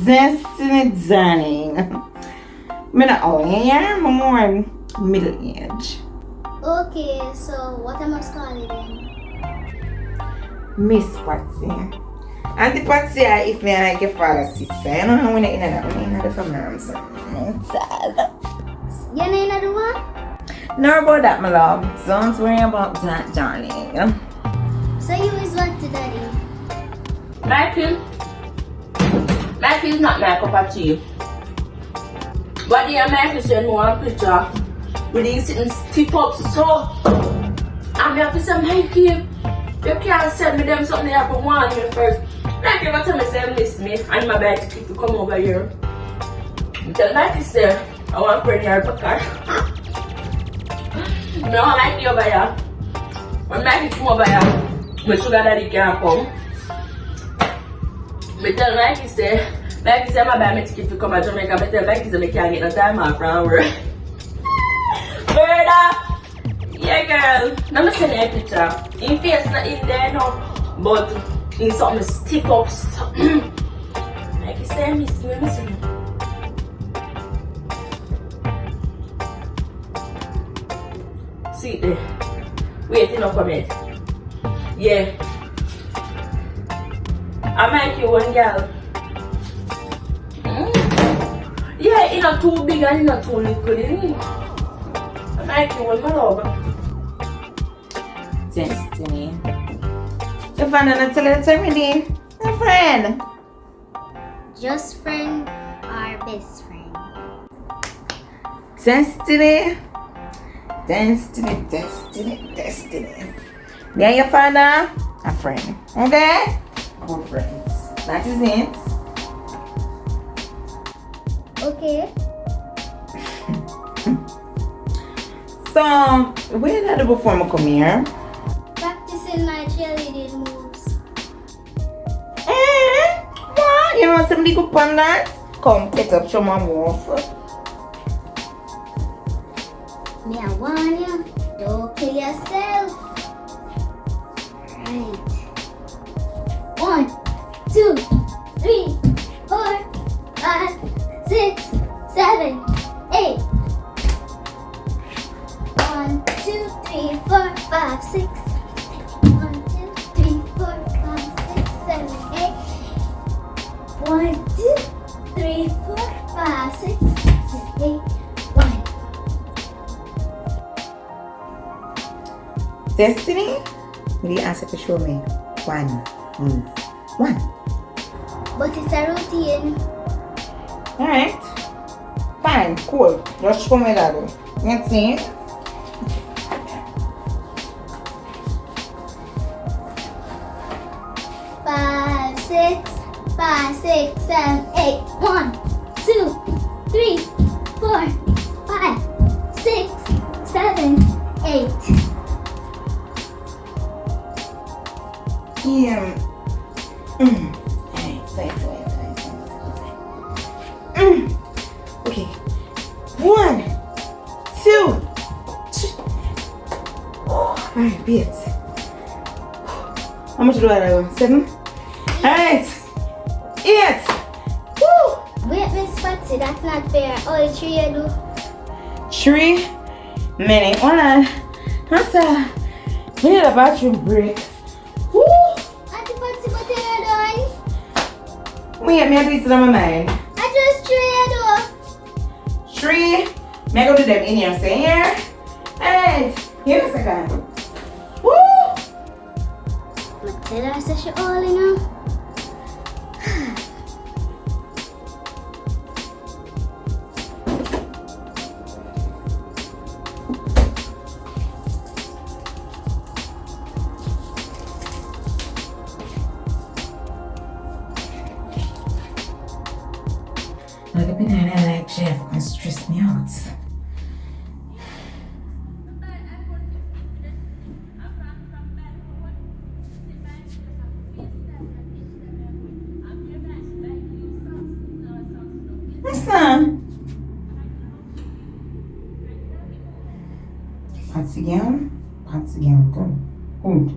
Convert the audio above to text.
Destiny Danning. Me not old here, I'm more middle age. Okay, so what am I calling then? Miss Patsy. Auntie Patsy, if me like your father's sister, you know how we in that, we in the family, so I'm sad. Your name is the one? No about that, my love. Don't worry about that, darling. So you is what to daddy? Mikey is not my cup of tea. But the Mikey send me one picture with him sitting stiff up so. I'm have to say, Mikey, you can't send me them something they have to warn me first. Mikey ever tell me say miss me and my bike to come over here. Tell Mikey say I want to bring your car. No, Mikey over here. When Mikey come over here, my sugar daddy can't come. I tell Mikey say my buy me ticket to come to Jamaica. I tell Mikey say I can't get no time off from work. Brother! Yeah girl, let me send you a picture. His face not in there now, but he's something stiff up. Mikey say I miss me, listen. See it there. Wait, you know come yet. Yeah. I make you one girl. Yeah, it's not too big and it's not too little. I make you one, my love. Destiny. Your friend and tell it to me, my friend. Just friend or best friend? Destiny. Me and your father, a friend. Okay? Good friends. That is it. Okay. So, where did I do before I come here? Practicing my cheerleading moves. What? You know somebody good on that? Come, get up, show my move. Me, I warn you, don't kill yourself. Right. 1, 2, 3, 4, 5, 6, 7, 8. 1, 2, 3, 4, 5, 6. 1, 2, 3, 4, 5, 6, 7, 8. 1, 2, 3, 4, 5, 6, 7, 8. 1. Destiny? Will you ask her to show me one move? One. But it's a routine. Alright. Fine, cool. Just show me that. Let's see. Five, six, 7, 8. 1, 2, 3, 4, 5, 6, 7, 8. Yeah. Okay. 1, 2, 3. Alright, beat. How much do I have? 7? Alright. 8. Woo! Wait, Miss Patsy, that's not fair. Only 3 you do. 3 minutes. Hold on. Answer. We need a bathroom break. Woo! Auntie Patsy, what are you doing? Wait, me I do it on my mind. I just 3 you do. 3. Me I go to them in here. Say here. Alright. Here a second. Woo! Matilda says she all in now. Look at me down there like Jeff and stress me out. What's that? Once again, good. Good.